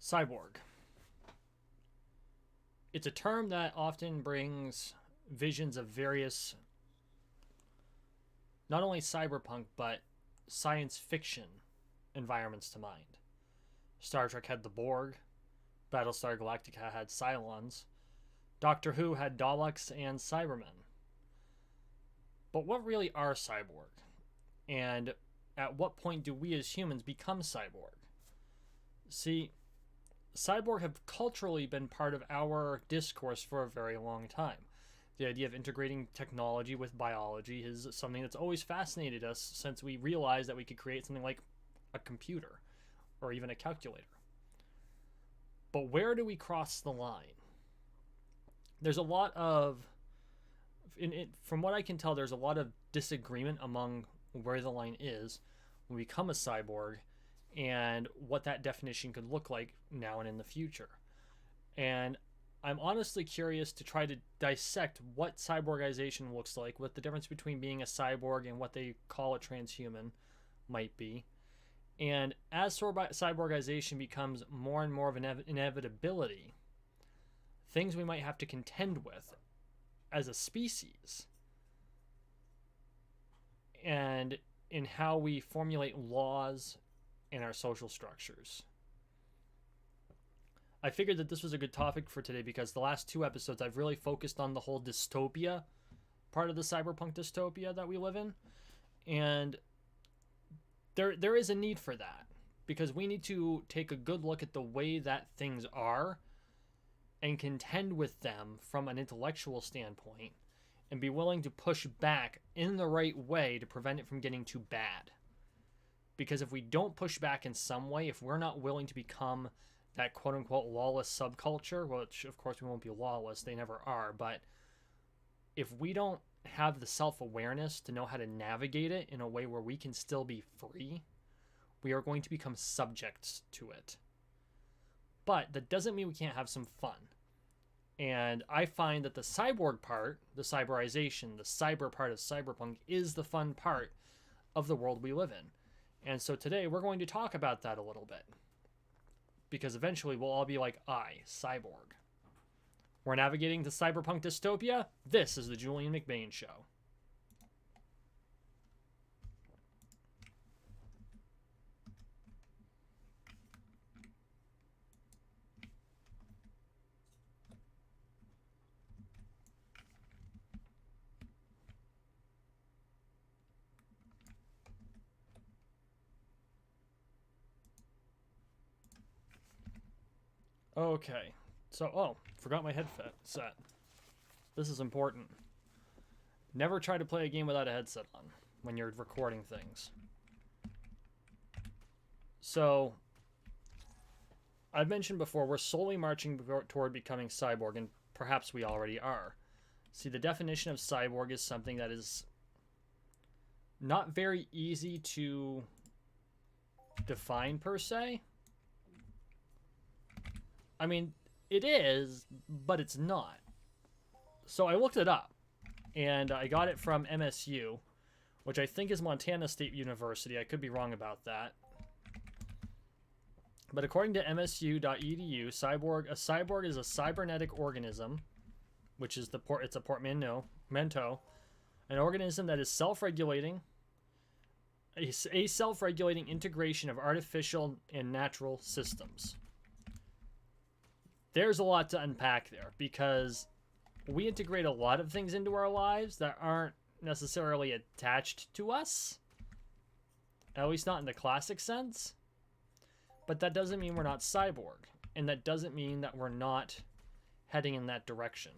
Cyborg. It's a term that often brings visions of various, not only cyberpunk, but science fiction environments to mind. Star Trek had the Borg, Battlestar Galactica had Cylons, Doctor Who had Daleks and Cybermen. But what really are cyborg? And at what point do we as humans become cyborg? See, cyborg have culturally been part of our discourse for a very long time. The idea of integrating technology with biology is something that's always fascinated us since we realized that we could create something like a computer or even a calculator. But where do we cross the line? There's a lot of, from what I can tell, there's a lot of disagreement among where the line is when we become a cyborg and what that definition could look like now and in the future. And I'm honestly curious to try to dissect what cyborgization looks like, what the difference between being a cyborg and what they call a transhuman might be. And as cyborgization becomes more and more of an inevitability, things we might have to contend with as a species and in how we formulate laws in our social structures. I figured that this was a good topic for today because the last two episodes I've really focused on the whole dystopia part of the cyberpunk dystopia that we live in. And there is a need for that because we need to take a good look at the way that things are and contend with them from an intellectual standpoint and be willing to push back in the right way to prevent it from getting too bad. Because if we don't push back in some way, if we're not willing to become that quote-unquote lawless subculture, which of course we won't be lawless, they never are, but if we don't have the self-awareness to know how to navigate it in a way where we can still be free, we are going to become subjects to it. But that doesn't mean we can't have some fun. And I find that the cyborg part, the cyberization, the cyber part of cyberpunk is the fun part of the world we live in. And so today we're going to talk about that a little bit. Because eventually we'll all be like, cyborg. We're navigating the cyberpunk dystopia. This is the Julien McBain Show. Okay, so, forgot my headset set. This is important. Never try to play a game without a headset on when you're recording things. So, I've mentioned before, we're slowly marching toward becoming cyborg, and perhaps we already are. See, the definition of cyborg is something that is not very easy to define per se. I mean, it is, but it's not. So I looked it up, and I got it from MSU, which I think is Montana State University. I could be wrong about that. But according to msu.edu, a cyborg is a cybernetic organism, which is it's a portmanteau, an organism that is self-regulating, a self-regulating integration of artificial and natural systems. There's a lot to unpack there because we integrate a lot of things into our lives that aren't necessarily attached to us, at least not in the classic sense. But that doesn't mean we're not cyborg, and that doesn't mean that we're not heading in that direction.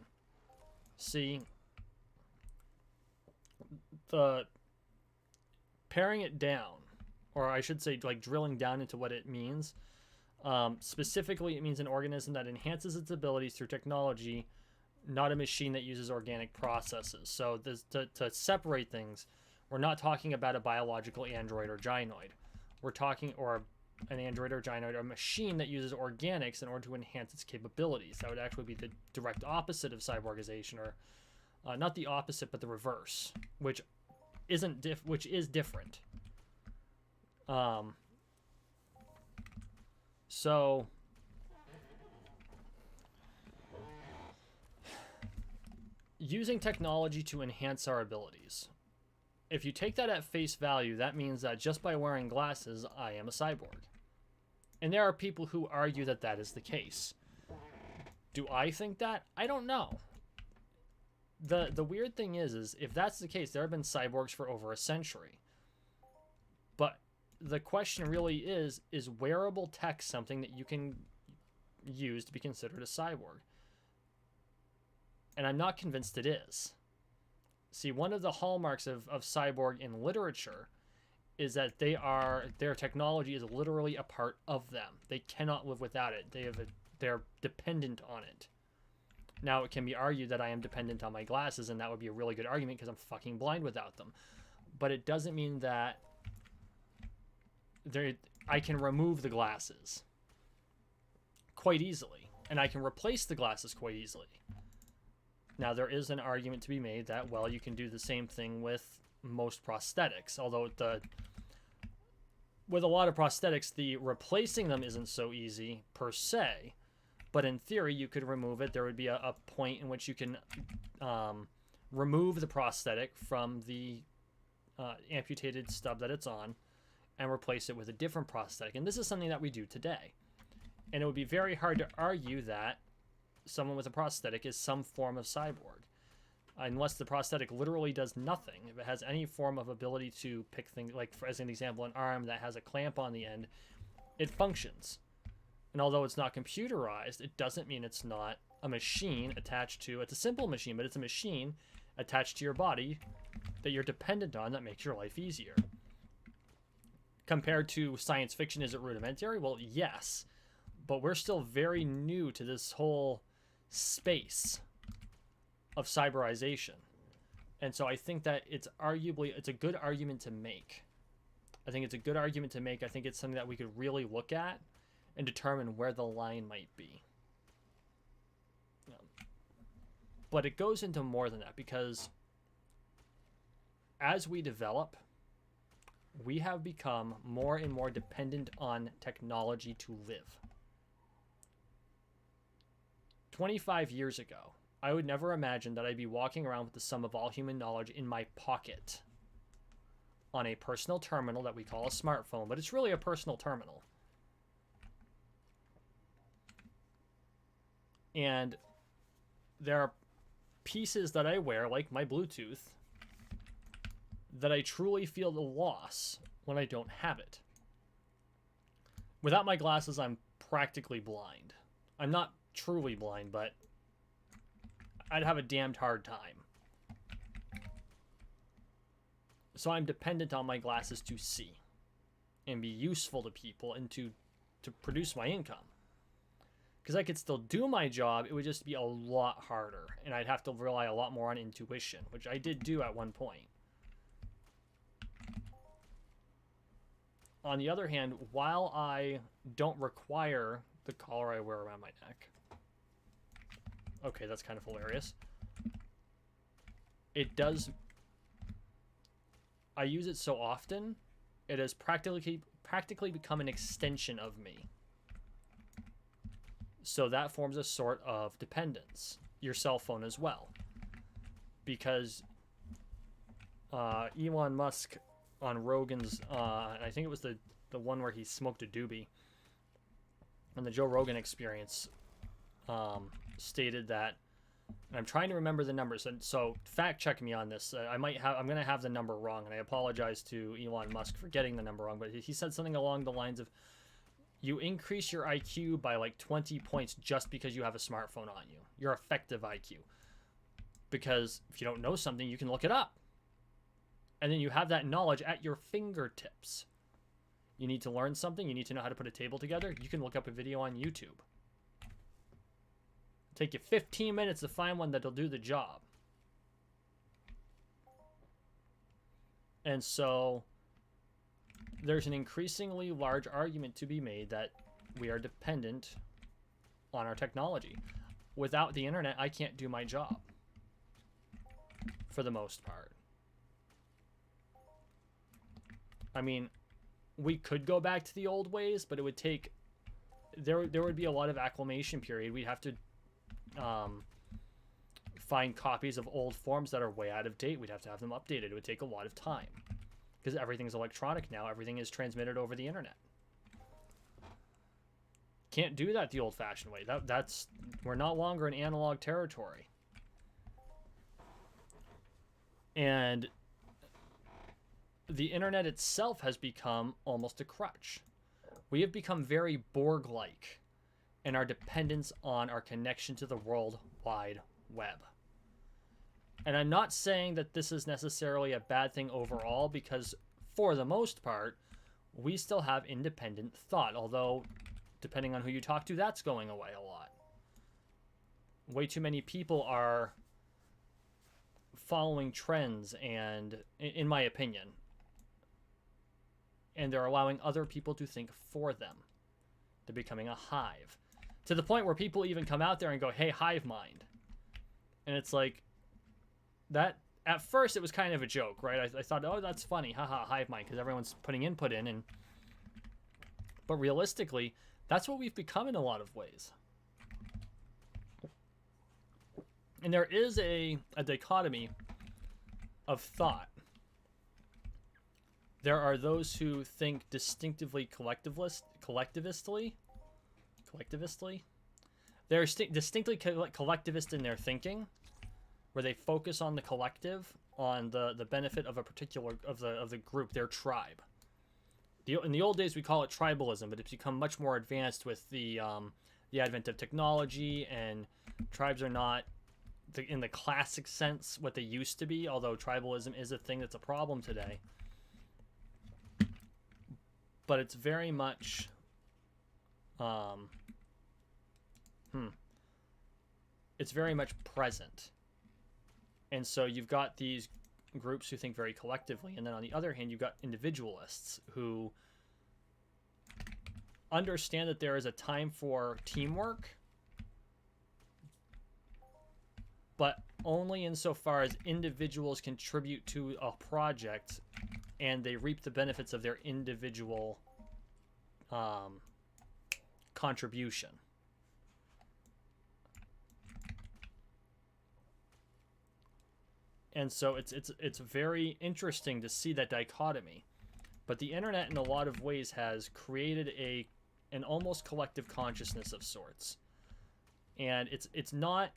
See, the paring it down, or I should say like drilling down into what it means, specifically it means an organism that enhances its abilities through technology, not a machine that uses organic processes. So to separate things, we're not talking about a biological android or gynoid. We're talking, or an android or gynoid, or a machine that uses organics in order to enhance its capabilities. That would actually be the direct opposite of cyborgization, or not the opposite, but the reverse, which is different. So using technology to enhance our abilities. If you take that at face value, that means that just by wearing glasses, I am a cyborg. And there are people who argue that that is the case. Do I think that? I don't know. The weird thing is if that's the case, there have been cyborgs for over a century. But the question really is wearable tech something that you can use to be considered a cyborg? And I'm not convinced it is. See, one of the hallmarks of cyborg in literature is that their technology is literally a part of them. They cannot live without it. They're dependent on it. Now, it can be argued that I am dependent on my glasses, and that would be a really good argument because I'm fucking blind without them. But it doesn't mean that I can remove the glasses quite easily, and I can replace the glasses quite easily. Now, there is an argument to be made that, well, you can do the same thing with most prosthetics, although with a lot of prosthetics, the replacing them isn't so easy per se, but in theory, you could remove it. There would be a point in which you can remove the prosthetic from the amputated stub that it's on and replace it with a different prosthetic. And this is something that we do today. And it would be very hard to argue that someone with a prosthetic is some form of cyborg, unless the prosthetic literally does nothing. If it has any form of ability to pick things, like as an example, an arm that has a clamp on the end, it functions. And although it's not computerized, it doesn't mean it's not a machine attached to, it's a simple machine, but it's a machine attached to your body that you're dependent on that makes your life easier. Compared to science fiction, is it rudimentary? Well, yes, but we're still very new to this whole space of cyberization. And so I think that it's a good argument to make. I think it's something that we could really look at and determine where the line might be. But it goes into more than that, because as we develop, we have become more and more dependent on technology to live. 25 years ago, I would never imagine that I'd be walking around with the sum of all human knowledge in my pocket on a personal terminal that we call a smartphone, but it's really a personal terminal. And there are pieces that I wear, like my Bluetooth, that I truly feel the loss when I don't have it. Without my glasses, I'm practically blind. I'm not truly blind, but I'd have a damned hard time. So I'm dependent on my glasses to see and be useful to people and to produce my income. Because I could still do my job, it would just be a lot harder, and I'd have to rely a lot more on intuition, which I did do at one point. On the other hand, while I don't require the collar I wear around my neck, okay, that's kind of hilarious, it does, I use it so often, it has practically become an extension of me. So that forms a sort of dependence. Your cell phone as well. Because Elon Musk on Rogan's, I think it was the one where he smoked a doobie, and the Joe Rogan Experience stated that, and I'm trying to remember the numbers, and so fact check me on this. I'm going to have the number wrong, and I apologize to Elon Musk for getting the number wrong, but he said something along the lines of, you increase your IQ by like 20 points just because you have a smartphone on you. Your effective IQ. Because if you don't know something, you can look it up. And then you have that knowledge at your fingertips. You need to learn something, you need to know how to put a table together, you can look up a video on YouTube. It'll take you 15 minutes to find one that'll do the job. And so there's an increasingly large argument to be made that we are dependent on our technology. Without the internet, I can't do my job. For the most part. I mean, we could go back to the old ways, but it would take... There would be a lot of acclimation period. We'd have to find copies of old forms that are way out of date. We'd have to have them updated. It would take a lot of time because everything's electronic now. Everything is transmitted over the internet. Can't do that the old-fashioned way. We're no longer in analog territory. And the internet itself has become almost a crutch. We have become very Borg-like in our dependence on our connection to the World Wide Web. And I'm not saying that this is necessarily a bad thing overall, because for the most part, we still have independent thought, although depending on who you talk to, that's going away a lot. Way too many people are following trends, and in my opinion, and they're allowing other people to think for them. They're becoming a hive, to the point where people even come out there and go, hey, hive mind. And it's like, that at first it was kind of a joke, right? I thought, oh, that's funny, haha, hive mind, because everyone's putting input in, but realistically, that's what we've become in a lot of ways. And there is a dichotomy of thought. There are those who think distinctively collectivistly. They're distinctly collectivist in their thinking, where they focus on the collective, on the benefit of a particular of the group, their tribe. In the old days, we call it tribalism, but it's become much more advanced with the advent of technology, and tribes are not, in the classic sense, what they used to be, although tribalism is a thing that's a problem today. But it's very much it's very much present. And so you've got these groups who think very collectively, and then on the other hand, you've got individualists who understand that there is a time for teamwork, but only insofar as individuals contribute to a project and they reap the benefits of their individual contribution. And so it's very interesting to see that dichotomy. But the internet in a lot of ways has created an almost collective consciousness of sorts. And it's not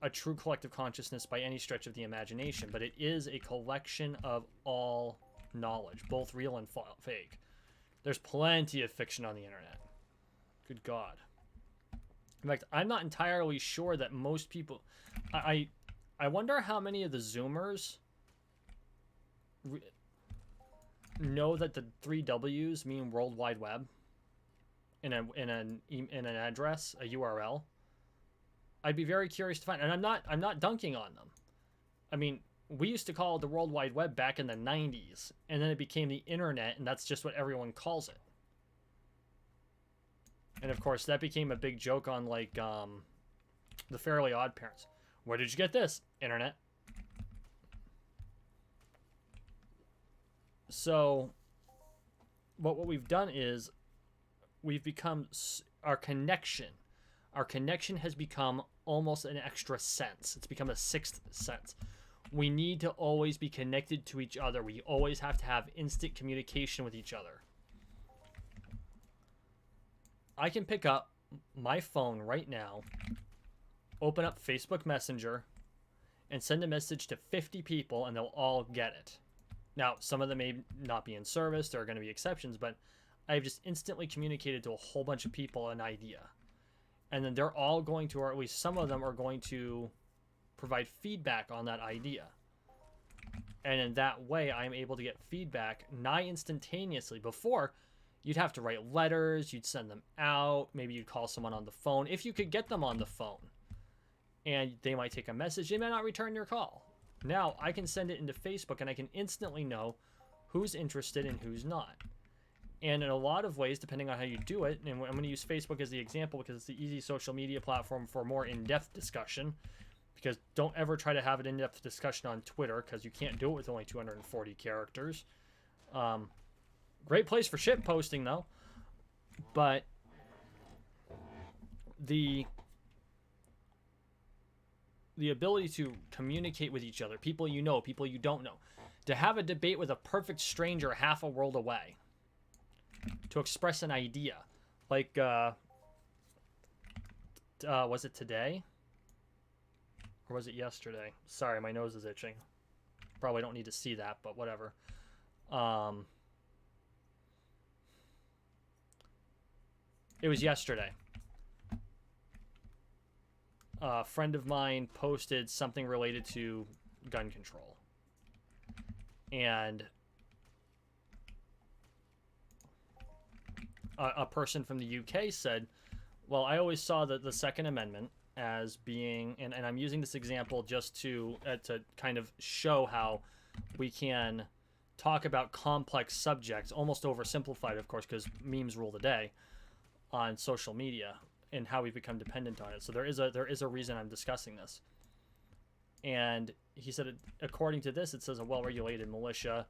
a true collective consciousness by any stretch of the imagination, but it is a collection of all knowledge, both real and fake. There's plenty of fiction on the internet. Good God. In fact, I'm not entirely sure that most people... I wonder how many of the Zoomers know that the 3 W's mean World Wide Web in an address, a URL. I'd be very curious to find, and I'm not dunking on them. I mean, we used to call it the World Wide Web back in the 90s, and then it became the internet, and that's just what everyone calls it. And of course, that became a big joke on like the Fairly Odd Parents. Where did you get this? Internet. So, what we've done is we've become our connection. Our connection has become almost an extra sense. It's become a sixth sense. We need to always be connected to each other. We always have to have instant communication with each other. I can pick up my phone right now, open up Facebook Messenger, and send a message to 50 people, and they'll all get it. Now, some of them may not be in service. There are going to be exceptions, but I've just instantly communicated to a whole bunch of people an idea. And then they're all going to, or at least some of them are going to provide feedback on that idea. And in that way, I'm able to get feedback nigh instantaneously. Before, you'd have to write letters, you'd send them out, maybe you'd call someone on the phone, if you could get them on the phone. And they might take a message, they might not return your call. Now, I can send it into Facebook, and I can instantly know who's interested and who's not. And in a lot of ways, depending on how you do it, and I'm going to use Facebook as the example because it's the easy social media platform for more in-depth discussion, because don't ever try to have an in-depth discussion on Twitter, because you can't do it with only 240 characters. Great place for shit posting, though. But the ability to communicate with each other, people you know, people you don't know, to have a debate with a perfect stranger half a world away, to express an idea. Like, was it today? Or was it yesterday? Sorry, my nose is itching. Probably don't need to see that, but whatever. It was yesterday. A friend of mine posted something related to gun control. And a person from the UK said, well, I always saw the Second Amendment as being, and I'm using this example just to kind of show how we can talk about complex subjects, almost oversimplified, of course, because memes rule the day on social media and how we've become dependent on it. So there is a reason I'm discussing this. And he said, according to this, it says a well-regulated militia,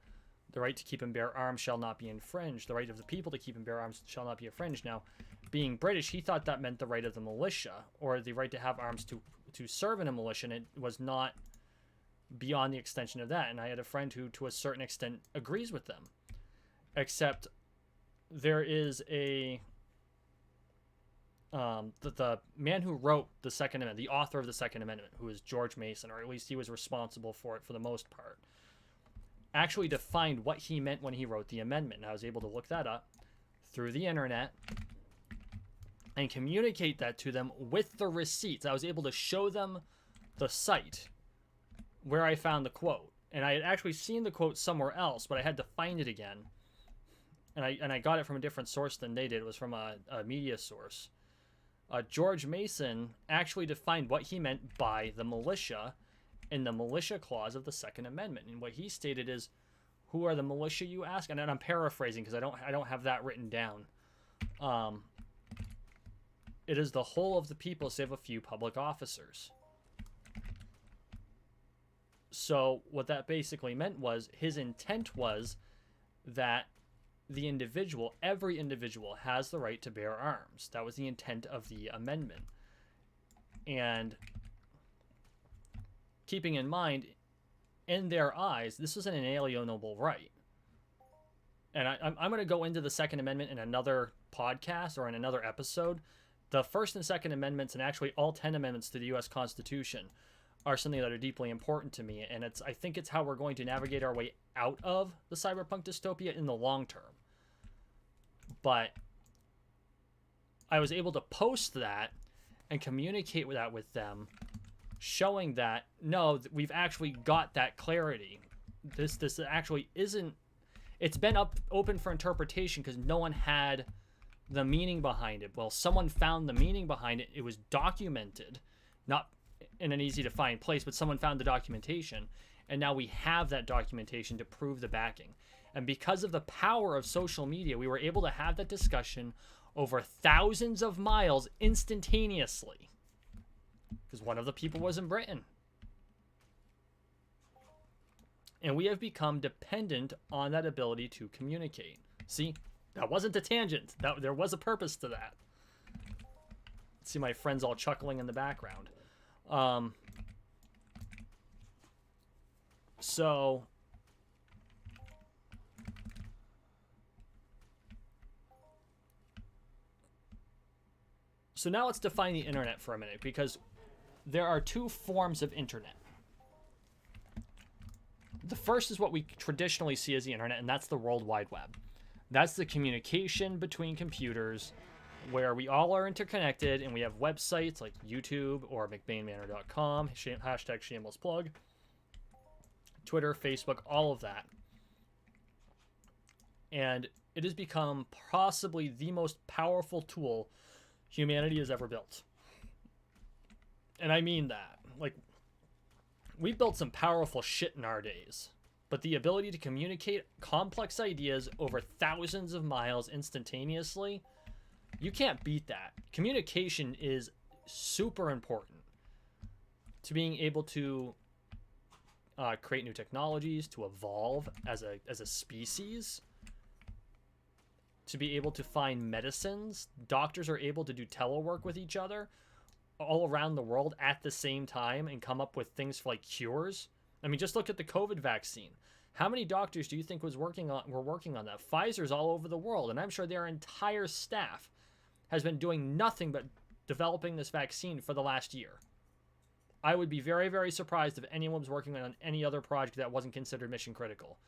the right to keep and bear arms shall not be infringed. The right of the people to keep and bear arms shall not be infringed. Now, being British, he thought that meant the right of the militia, or the right to have arms to serve in a militia, and it was not beyond the extension of that. And I had a friend who, to a certain extent, agrees with them. Except there is a... the man who wrote the Second Amendment, the author of the Second Amendment, who is George Mason, or at least he was responsible for it for the most part, actually defined what he meant when he wrote the amendment. And I was able to look that up through the internet and communicate that to them with the receipts. I was able to show them the site where I found the quote. And I had actually seen the quote somewhere else, but I had to find it again. And I got it from a different source than they did. It was from a media source. George Mason actually defined what he meant by the militia in the militia clause of the Second Amendment. And what he stated is, who are the militia, you ask? And I'm paraphrasing because I don't have that written down. It is the whole of the people save a few public officers. So what that basically meant was, his intent was that the individual, every individual, has the right to bear arms. That was the intent of the amendment. And keeping in mind, in their eyes, this was an inalienable right. And I'm going to go into the Second Amendment in another podcast or in another episode. The First and Second Amendments, and actually all 10 amendments to the U.S. Constitution, are something that are deeply important to me. And I think it's how we're going to navigate our way out of the cyberpunk dystopia in the long term. But I was able to post that and communicate that with them, showing that, no, we've actually got that clarity. This actually isn't... It's been open for interpretation because no one had the meaning behind it. Well, someone found the meaning behind it. It was documented, not in an easy to find place, but someone found the documentation. And now we have that documentation to prove the backing. And because of the power of social media, we were able to have that discussion over thousands of miles instantaneously. Because one of the people was in Britain. And we have become dependent on that ability to communicate. See, that wasn't a tangent. There was a purpose to that. See my friends all chuckling in the background. So now let's define the internet for a minute, because there are two forms of internet. The first is what we traditionally see as the internet, and that's the World Wide Web. That's the communication between computers where we all are interconnected, and we have websites like YouTube or McBainManor.com, hashtag shameless plug, Twitter, Facebook, all of that. And it has become possibly the most powerful tool humanity has ever built. And I mean that. Like, we've built some powerful shit in our days, but the ability to communicate complex ideas over thousands of miles instantaneously, you can't beat that. Communication is super important to being able to create new technologies, to evolve as a species, to be able to find medicines. Doctors are able to do telework with each other. all around the world at the same time and come up with things for like cures. I mean, just look at the COVID vaccine. How many doctors do you think were working on that? Pfizer's all over the world, and I'm sure their entire staff has been doing nothing but developing this vaccine for the last year. I would be very, very surprised if anyone was working on any other project that wasn't considered mission critical.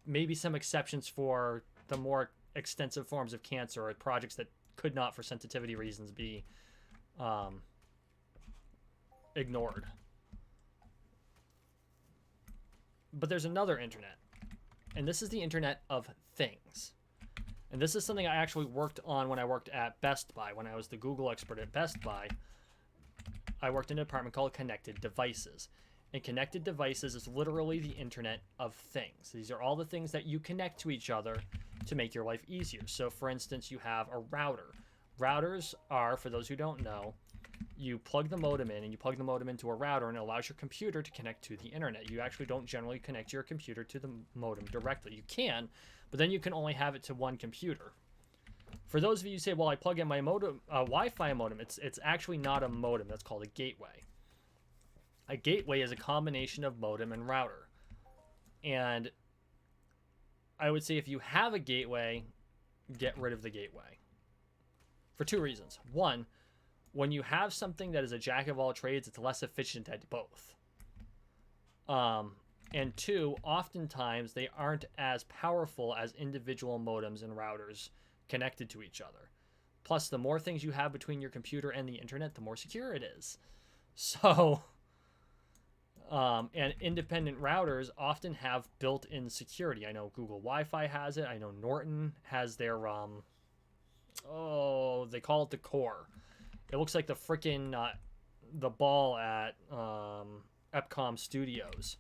Maybe some exceptions for the more extensive forms of cancer or projects that could not, for sensitivity reasons, be ignored. But there's another internet, and this is the Internet of Things. And this is something I actually worked on when I worked at Best Buy. When I was the Google expert at Best Buy, I worked in a department called Connected Devices. And connected devices is literally the Internet of Things. These are all the things that you connect to each other to make your life easier. So, for instance, you have a router. Routers are, for those who don't know, you plug the modem in and you plug the modem into a router, and it allows your computer to connect to the internet. You actually don't generally connect your computer to the modem directly. You can, but then you can only have it to one computer. For those of you who say, well, I plug in my modem, Wi-Fi modem, it's actually not a modem. That's called a gateway. A gateway is a combination of modem and router. And I would say if you have a gateway, get rid of the gateway. For two reasons. One, when you have something that is a jack of all trades, it's less efficient at both. And two, oftentimes they aren't as powerful as individual modems and routers connected to each other. Plus, the more things you have between your computer and the internet, the more secure it is. So, and independent routers often have built-in security. I know Google Wi-Fi has it. I know Norton has their, they call it the core. It looks like the freaking, the ball at Epcom Studios.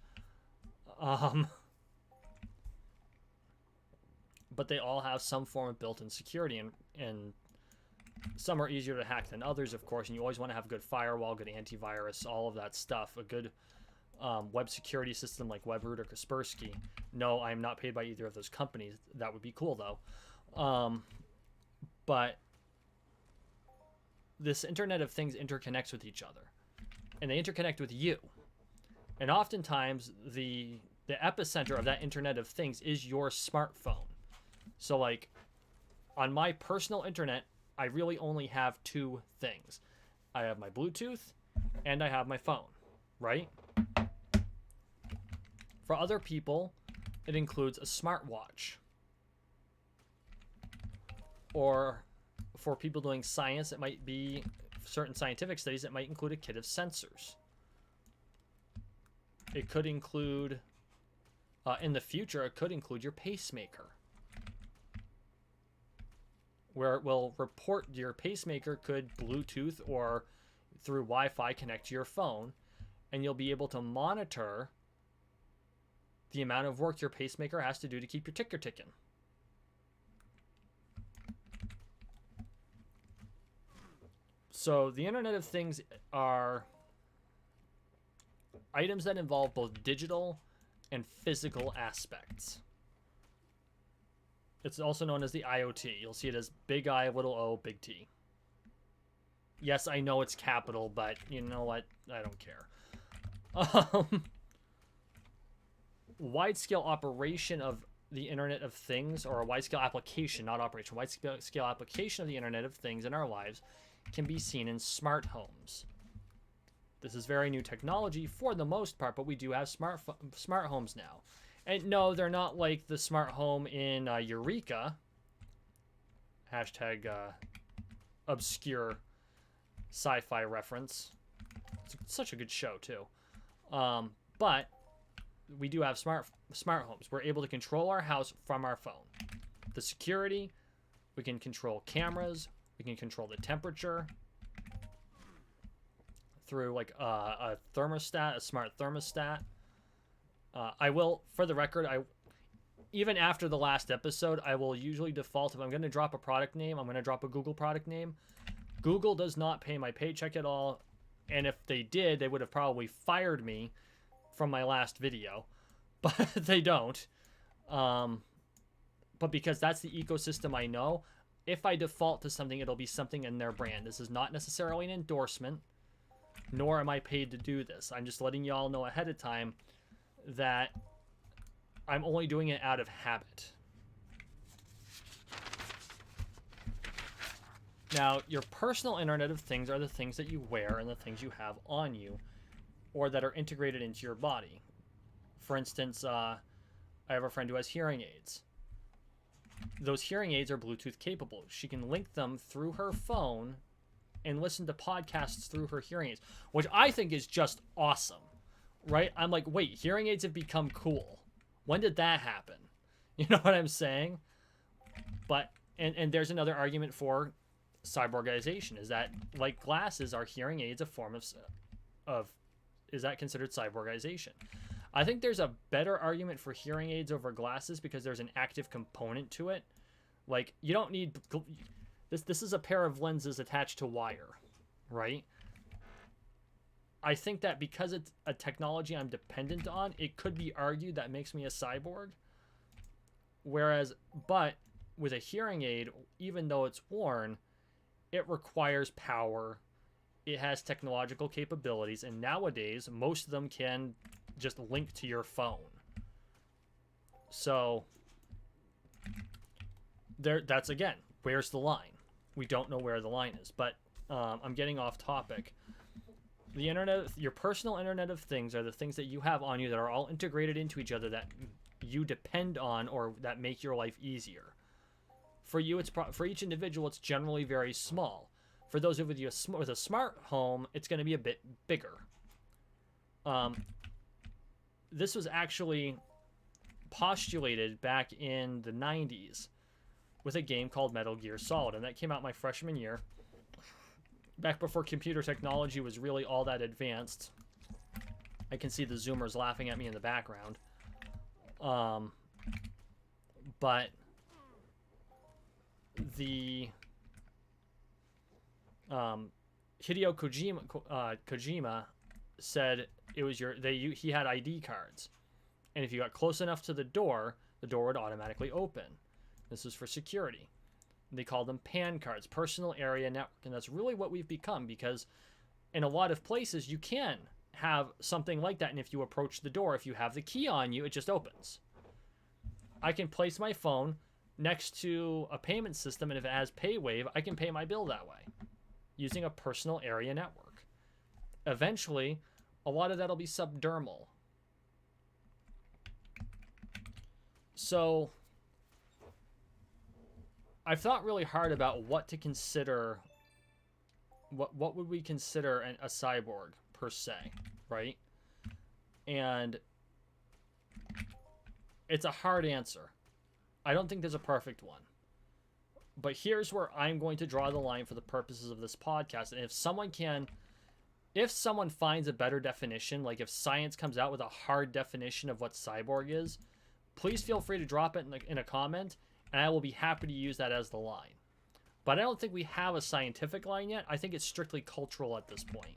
But they all have some form of built-in security, and some are easier to hack than others, of course, and you always want to have a good firewall, good antivirus, all of that stuff, a good web security system like WebRoot or Kaspersky. No, I am not paid by either of those companies. That would be cool, though. But this Internet of Things interconnects with each other, and they interconnect with you. And oftentimes, the epicenter of that Internet of Things is your smartphone. So, like, on my personal internet, I really only have two things. I have my Bluetooth, and I have my phone, right? For other people, it includes a smartwatch. Or for people doing science, it might be certain scientific studies, it might include a kit of sensors. It could include, in the future, it could include your pacemaker, where it will report your pacemaker could Bluetooth or through Wi-Fi connect to your phone, and you'll be able to monitor the amount of work your pacemaker has to do to keep your ticker ticking. So the Internet of Things are items that involve both digital and physical aspects. It's also known as the IoT. You'll see it as big I, little o, big T. Yes, I know it's capital, but you know what? I don't care. Wide-scale operation of the Internet of Things, or a wide-scale application, not operation, wide-scale application of the Internet of Things in our lives can be seen in smart homes. This is very new technology for the most part, but we do have smart homes now. And no, they're not like the smart home in Eureka. Hashtag obscure sci-fi reference. It's such a good show, too. But we do have smart homes. We're able to control our house from our phone. The security, we can control cameras, we can control the temperature through like a thermostat, a smart thermostat. I will, for the record, even after the last episode, I will usually default, if I'm going to drop a product name, I'm going to drop a Google product name. Google does not pay my paycheck at all, and if they did, they would have probably fired me from my last video, but they don't. But because that's the ecosystem I know, if I default to something, it'll be something in their brand. This is not necessarily an endorsement, nor am I paid to do this. I'm just letting y'all know ahead of time that I'm only doing it out of habit. Now, your personal Internet of Things are the things that you wear and the things you have on you, or that are integrated into your body. For instance, I have a friend who has hearing aids. Those hearing aids are Bluetooth capable. She can link them through her phone and listen to podcasts through her hearing aids, which I think is just awesome, right? I'm like, wait, hearing aids have become cool. When did that happen? You know what I'm saying? But, and there's another argument for cyborgization, is that, like glasses, are hearing aids a form of is that considered cyborgization? I think there's a better argument for hearing aids over glasses because there's an active component to it. Like, you don't need this is a pair of lenses attached to wire, right? I think that because it's a technology I'm dependent on, it could be argued that makes me a cyborg. Whereas, but with a hearing aid, even though it's worn, it requires power. It has technological capabilities, and nowadays most of them can just link to your phone. So that's, again, where's the line? We don't know where the line is, but I'm getting off topic. The internet, your personal Internet of Things, are the things that you have on you that are all integrated into each other, that you depend on or that make your life easier. For you, for each individual, it's generally very small. For those of you with a smart home, it's going to be a bit bigger. This was actually postulated back in the 90s with a game called Metal Gear Solid, and that came out my freshman year, back before computer technology was really all that advanced. I can see the Zoomers laughing at me in the background. But the Hideo Kojima said it was he had ID cards, and if you got close enough to the door would automatically open. This was for security. They called them PAN cards, personal area network, and that's really what we've become, because in a lot of places you can have something like that, and if you approach the door, if you have the key on you, it just opens. I can place my phone next to a payment system, and if it has PayWave, I can pay my bill that way using a personal area network. Eventually, a lot of that will be subdermal. So I've thought really hard about what to consider. What would we consider a cyborg per se, right? And it's a hard answer. I don't think there's a perfect one. But here's where I'm going to draw the line for the purposes of this podcast. And if someone finds a better definition, like if science comes out with a hard definition of what cyborg is, please feel free to drop it in a comment, and I will be happy to use that as the line. But I don't think we have a scientific line yet. I think it's strictly cultural at this point.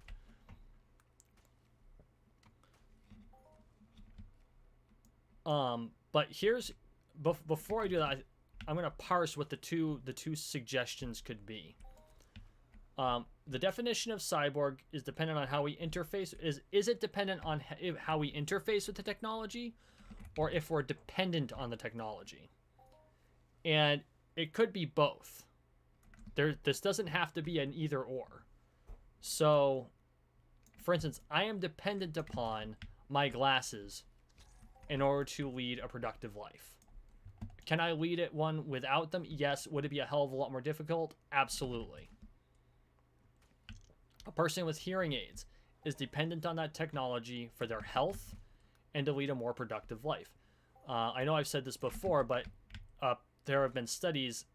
But here's, before I do that, I'm going to parse what the two suggestions could be. The definition of cyborg is dependent on how we interface. Is it dependent on how we interface with the technology, or if we're dependent on the technology? And it could be both. This doesn't have to be an either or. So, for instance, I am dependent upon my glasses in order to lead a productive life. Can I lead one without them? Yes. Would it be a hell of a lot more difficult? Absolutely. A person with hearing aids is dependent on that technology for their health and to lead a more productive life. I know I've said this before, but there have been studies.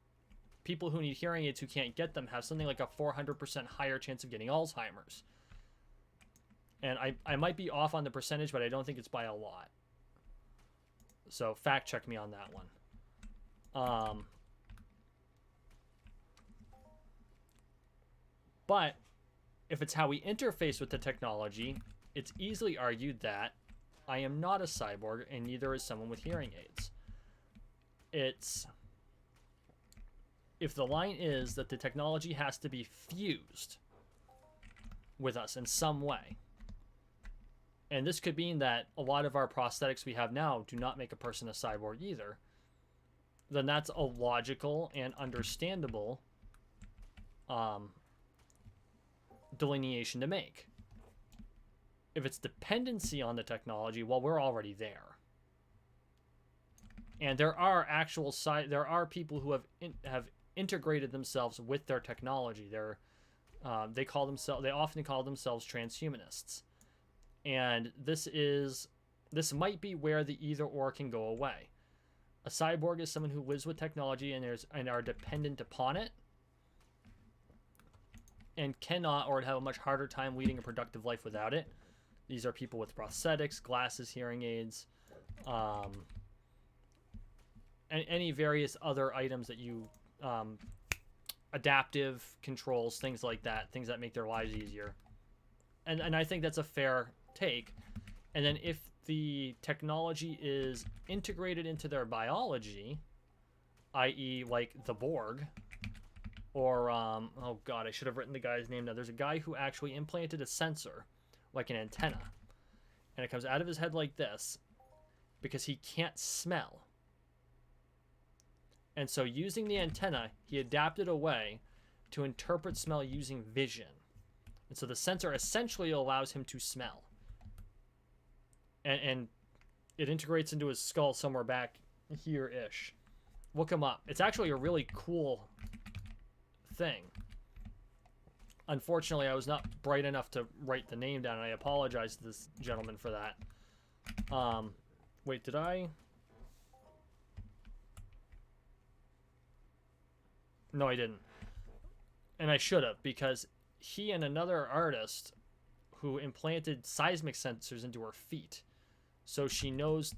People who need hearing aids who can't get them have something like a 400% higher chance of getting Alzheimer's. And I might be off on the percentage, but I don't think it's by a lot. So fact check me on that one. But if it's how we interface with the technology, it's easily argued that I am not a cyborg, and neither is someone with hearing aids. if the line is that the technology has to be fused with us in some way, and this could mean that a lot of our prosthetics we have now do not make a person a cyborg either, then that's a logical and understandable delineation to make. If it's dependency on the technology, well, we're already there. And there are there are people who have integrated themselves with their technology. They often call themselves transhumanists. And this might be where the either or can go away. A cyborg is someone who lives with technology and are dependent upon it, and cannot or would have a much harder time leading a productive life without it. These are people with prosthetics, glasses, hearing aids, and any various other items that you, adaptive controls, things like that, things that make their lives easier. And I think that's a fair take. And then if the technology is integrated into their biology, i.e. like the Borg, or, oh god, I should have written the guy's name now. There's a guy who actually implanted a sensor, like an antenna, and it comes out of his head like this, because he can't smell. And so using the antenna, he adapted a way to interpret smell using vision. And so the sensor essentially allows him to smell. And it integrates into his skull somewhere back here-ish. Look him up. It's actually a really cool thing. Unfortunately, I was not bright enough to write the name down, and I apologize to this gentleman for that. Wait, did I? No, I didn't. And I should have, because he and another artist who implanted seismic sensors into her feet. So she knows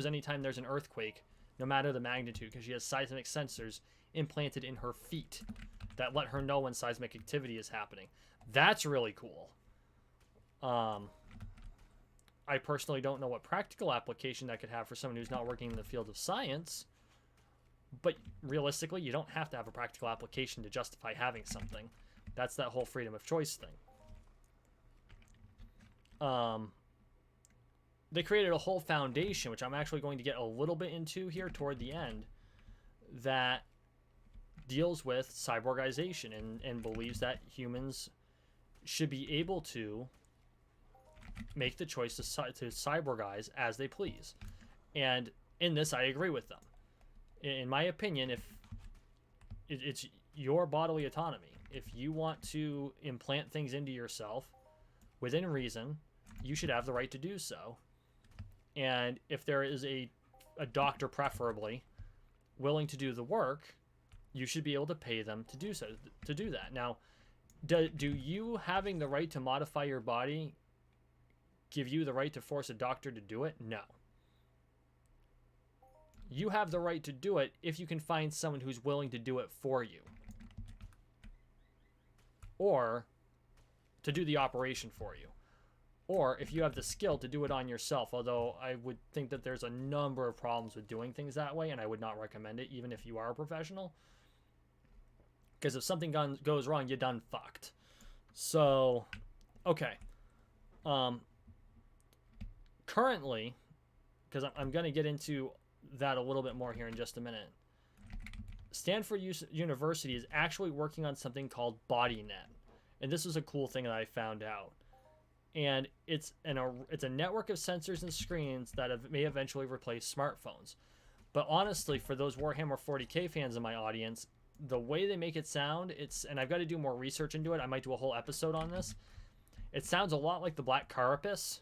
anytime there's an earthquake, no matter the magnitude, because she has seismic sensors implanted in her feet that let her know when seismic activity is happening. That's really cool. I personally don't know what practical application that could have for someone who's not working in the field of science, but realistically, you don't have to have a practical application to justify having something. That's that whole freedom of choice thing. They created a whole foundation, which I'm actually going to get a little bit into here toward the end, that deals with cyborgization and believes that humans should be able to make the choice to cyborgize as they please. And in this, I agree with them. In my opinion, if it's your bodily autonomy, if you want to implant things into yourself within reason, you should have the right to do so. And if there is a doctor, preferably, willing to do the work, you should be able to pay them to do so, to do that. Now, do you having the right to modify your body give you the right to force a doctor to do it? No. You have the right to do it if you can find someone who's willing to do it for you, or to do the operation for you, or if you have the skill to do it on yourself, although I would think that there's a number of problems with doing things that way, and I would not recommend it even if you are a professional, because if something goes wrong, you're done fucked. So, okay. Currently, because I'm going to get into that a little bit more here in just a minute, Stanford University is actually working on something called BodyNet, and this was a cool thing that I found out. And it's a network of sensors and screens that may eventually replace smartphones. But honestly, for those Warhammer 40k fans in my audience, the way they make it sound, and I've got to do more research into it. I might do a whole episode on this. It sounds a lot like the Black Carapace.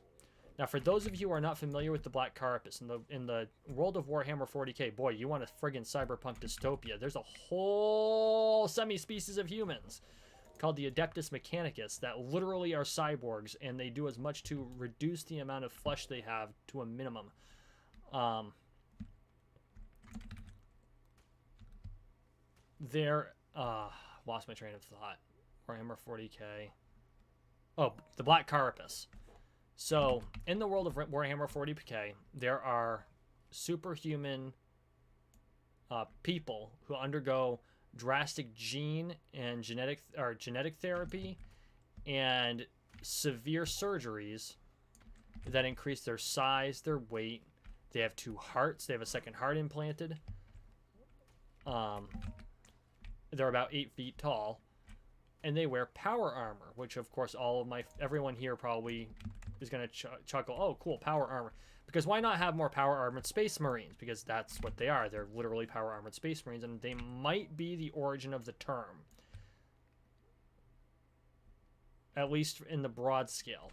Now, for those of you who are not familiar with the Black Carapace, in the world of Warhammer 40k, boy, you want a friggin' cyberpunk dystopia. There's a whole semi-species of humans called the Adeptus Mechanicus that literally are cyborgs, and they do as much to reduce the amount of flesh they have to a minimum. Lost my train of thought. Warhammer 40k. Oh, the Black Carapace. So, in the world of Warhammer 40k, there are superhuman people who undergo drastic gene and genetic therapy and severe surgeries that increase their size, their weight. They have 2 hearts. They have a second heart implanted. They're about 8 feet tall, and they wear power armor, which of course everyone here probably is going to chuckle. Oh, cool, power armor. Because why not have more power armored space marines? Because that's what they are. They're literally power armored space marines, and they might be the origin of the term, at least in the broad scale.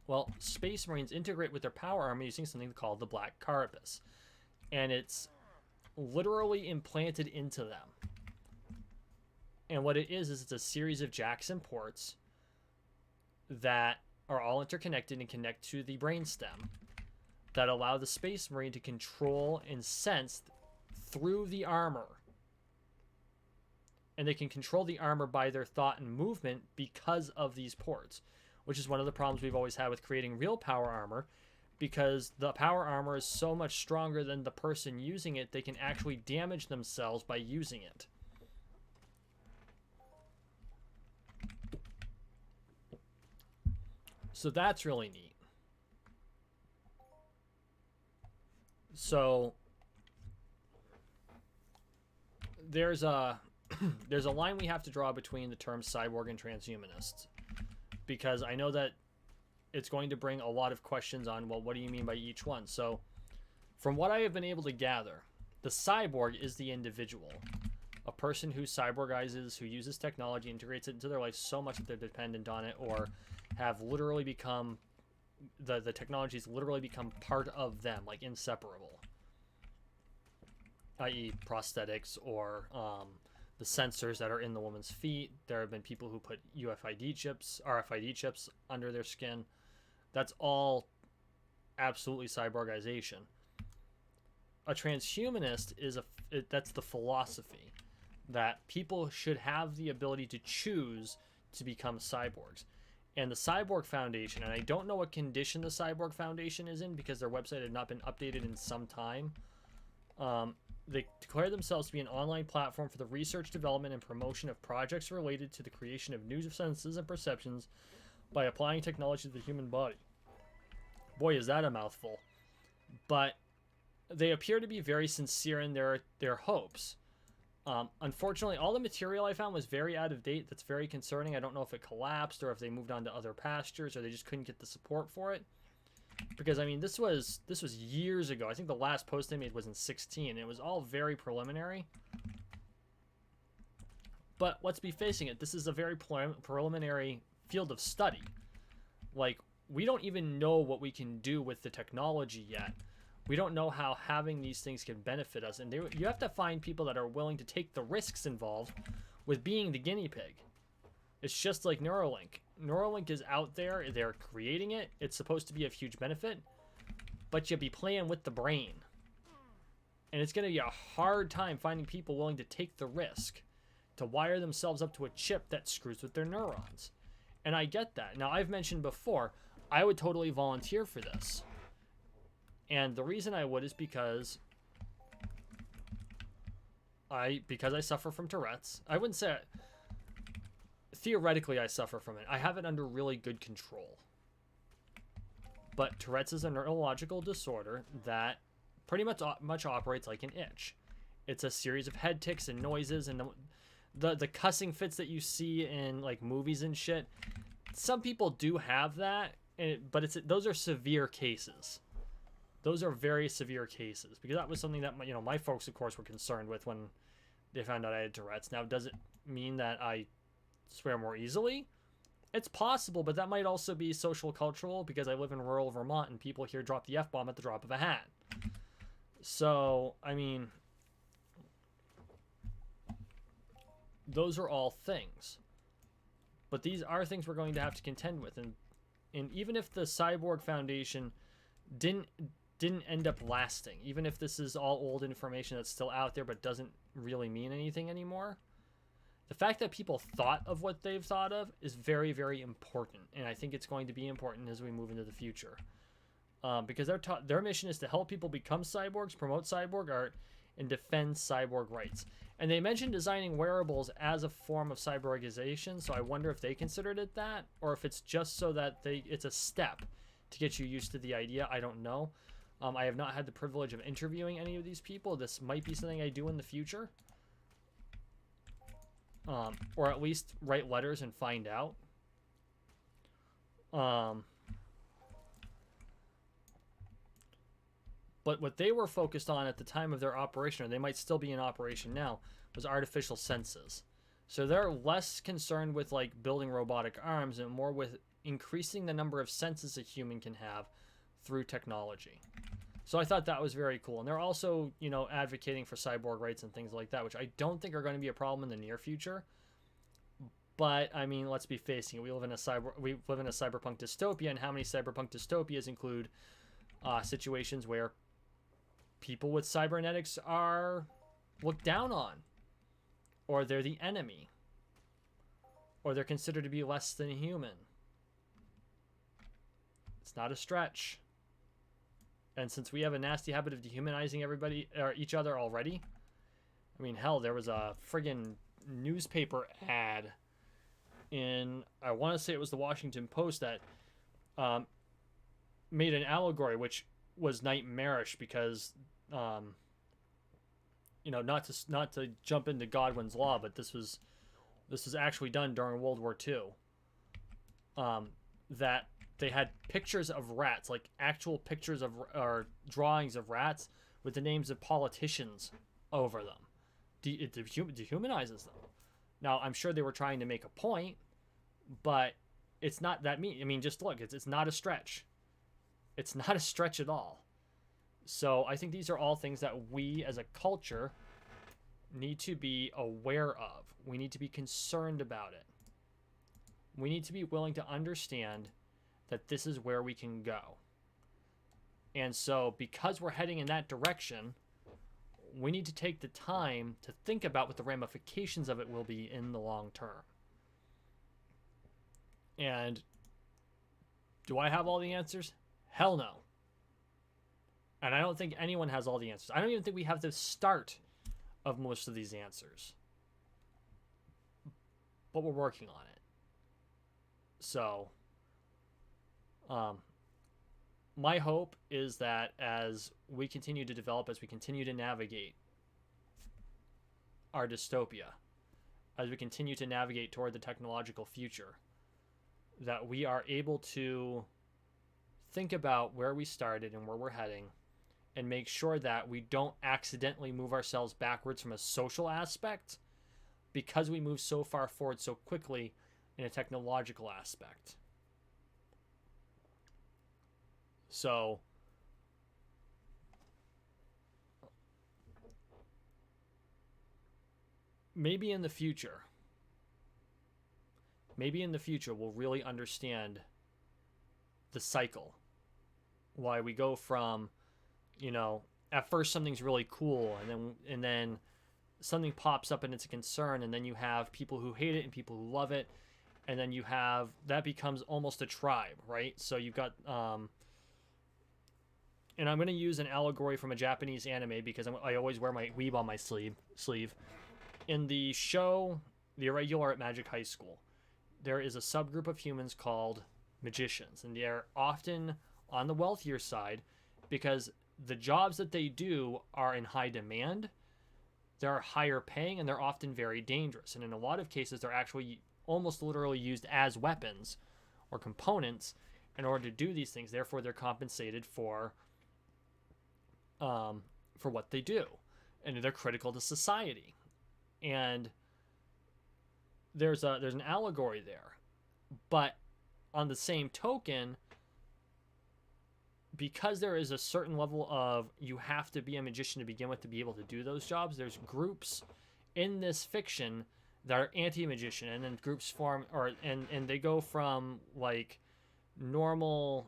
Well, space marines integrate with their power armor using something called the black carapace, and it's literally implanted into them. And what it is it's a series of jacks and ports that are all interconnected and connect to the brainstem that allow the space marine to control and sense through the armor. And they can control the armor by their thought and movement because of these ports, which is one of the problems we've always had with creating real power armor, because the power armor is so much stronger than the person using it, they can actually damage themselves by using it. So that's really neat. So there's a line we have to draw between the terms cyborg and transhumanist, because I know that it's going to bring a lot of questions on, well, what do you mean by each one? So from what I have been able to gather, the cyborg is the individual, a person who cyborgizes, who uses technology, integrates it into their life so much that they're dependent on it, or have literally become, the technology's literally become part of them, like inseparable, i.e. prosthetics or the sensors that are in the woman's feet. There have been people who put RFID chips under their skin. That's all absolutely cyborgization. A transhumanist that's the philosophy that people should have the ability to choose to become cyborgs. And the Cyborg Foundation, and I don't know what condition the Cyborg Foundation is in because their website had not been updated in some time. They declare themselves to be an online platform for the research, development, and promotion of projects related to the creation of new senses and perceptions by applying technology to the human body. Boy, is that a mouthful. But they appear to be very sincere in their hopes. Unfortunately, all the material I found was very out of date. That's very concerning. I don't know if it collapsed or if they moved on to other pastures or they just couldn't get the support for it. Because, I mean, this was years ago. I think the last post they made was in 2016. It was all very preliminary. But let's be facing it. This is a very preliminary field of study. Like, we don't even know what we can do with the technology yet. We don't know how having these things can benefit us. And you have to find people that are willing to take the risks involved with being the guinea pig. It's just like Neuralink. Neuralink is out there. They're creating it. It's supposed to be of huge benefit. But you'll be playing with the brain. And it's going to be a hard time finding people willing to take the risk to wire themselves up to a chip that screws with their neurons. And I get that. Now, I've mentioned before, I would totally volunteer for this. And the reason I would is because I suffer from Tourette's. I wouldn't say theoretically I suffer from it. I have it under really good control. But Tourette's is a neurological disorder that pretty much operates like an itch. It's a series of head tics and noises and the cussing fits that you see in like movies and shit. Some people do have that, but those are severe cases. Those are very severe cases, because that was something that my folks, of course, were concerned with when they found out I had Tourette's. Now, does it mean that I swear more easily? It's possible, but that might also be social cultural, because I live in rural Vermont and people here drop the F-bomb at the drop of a hat. So, I mean, those are all things. But these are things we're going to have to contend with. And even if the Cyborg Foundation didn't end up lasting, even if this is all old information that's still out there but doesn't really mean anything anymore, the fact that people thought of what they've thought of is very, very important. And I think it's going to be important as we move into the future. Because their mission is to help people become cyborgs, promote cyborg art, and defend cyborg rights. And they mentioned designing wearables as a form of cyborgization, so I wonder if they considered it that, or if it's just so that it's a step to get you used to the idea. I don't know. I have not had the privilege of interviewing any of these people. This might be something I do in the future. Or at least write letters and find out. But what they were focused on at the time of their operation, or they might still be in operation now, was artificial senses. So they're less concerned with like building robotic arms and more with increasing the number of senses a human can have through technology. So I thought that was very cool. And they're also, you know, advocating for cyborg rights and things like that, which I don't think are going to be a problem in the near future. But I mean, let's be facing it. We live in a cyberpunk dystopia, and how many cyberpunk dystopias include situations where people with cybernetics are looked down on, or they're the enemy, or they're considered to be less than human. It's not a stretch. And since we have a nasty habit of dehumanizing everybody or each other already, I mean, hell, there was a friggin' newspaper ad in, I want to say it was the Washington Post, that made an allegory which was nightmarish because, you know, not to jump into Godwin's law, but this was actually done during World War II. That they had pictures of rats, like actual pictures of or drawings of rats with the names of politicians over them. It dehumanizes them. Now, I'm sure they were trying to make a point, but it's not that mean. I mean, just look, it's not a stretch. It's not a stretch at all. So I think these are all things that we as a culture need to be aware of. We need to be concerned about it. We need to be willing to understand that this is where we can go. And so because we're heading in that direction, we need to take the time to think about what the ramifications of it will be in the long term. And do I have all the answers? Hell no. And I don't think anyone has all the answers. I don't even think we have the start of most of these answers. But we're working on it. So, my hope is that as we continue to develop, as we continue to navigate our dystopia, as we continue to navigate toward the technological future, that we are able to think about where we started and where we're heading, and make sure that we don't accidentally move ourselves backwards from a social aspect because we move so far forward so quickly in a technological aspect. So, maybe in the future we'll really understand the cycle. Why we go from, you know, at first something's really cool, and then something pops up and it's a concern, and then you have people who hate it and people who love it, and then you have that becomes almost a tribe, right? So you've got and I'm going to use an allegory from a Japanese anime because I always wear my weeb on my sleeve. In the show The Irregular at Magic High School, there is a subgroup of humans called magicians, and they are often on the wealthier side because the jobs that they do are in high demand, they're higher paying, and they're often very dangerous. And in a lot of cases, they're actually almost literally used as weapons or components in order to do these things. Therefore, they're compensated for what they do, and they're critical to society. And there's an allegory there, but on the same token, because there is a certain level of you have to be a magician to begin with to be able to do those jobs, there's groups in this fiction that are anti-magician, and then groups form, and they go from like normal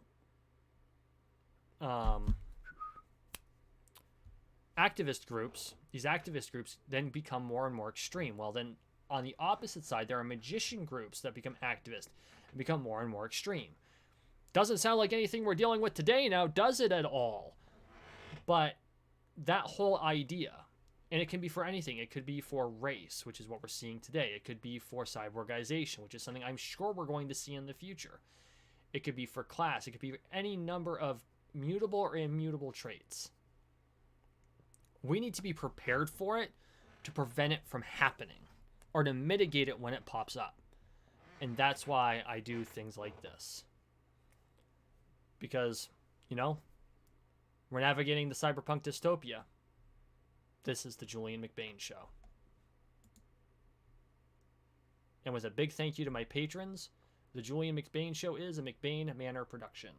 activist groups. These activist groups then become more and more extreme. Well, then on the opposite side, there are magician groups that become activist and become more and more extreme. Doesn't sound like anything we're dealing with today now, does it at all? But that whole idea, And it can be for anything. It could be for race, which is what we're seeing today. It could be for cyborgization, which is something I'm sure we're going to see in the future. It could be for class. It could be for any number of mutable or immutable traits. We need to be prepared for it to prevent it from happening or to mitigate it when it pops up. And that's why I do things like this. Because, you know, we're navigating the cyberpunk dystopia. This is the Julien McBain Show. And with a big thank you to my patrons, the Julien McBain Show is a McBain Manor production.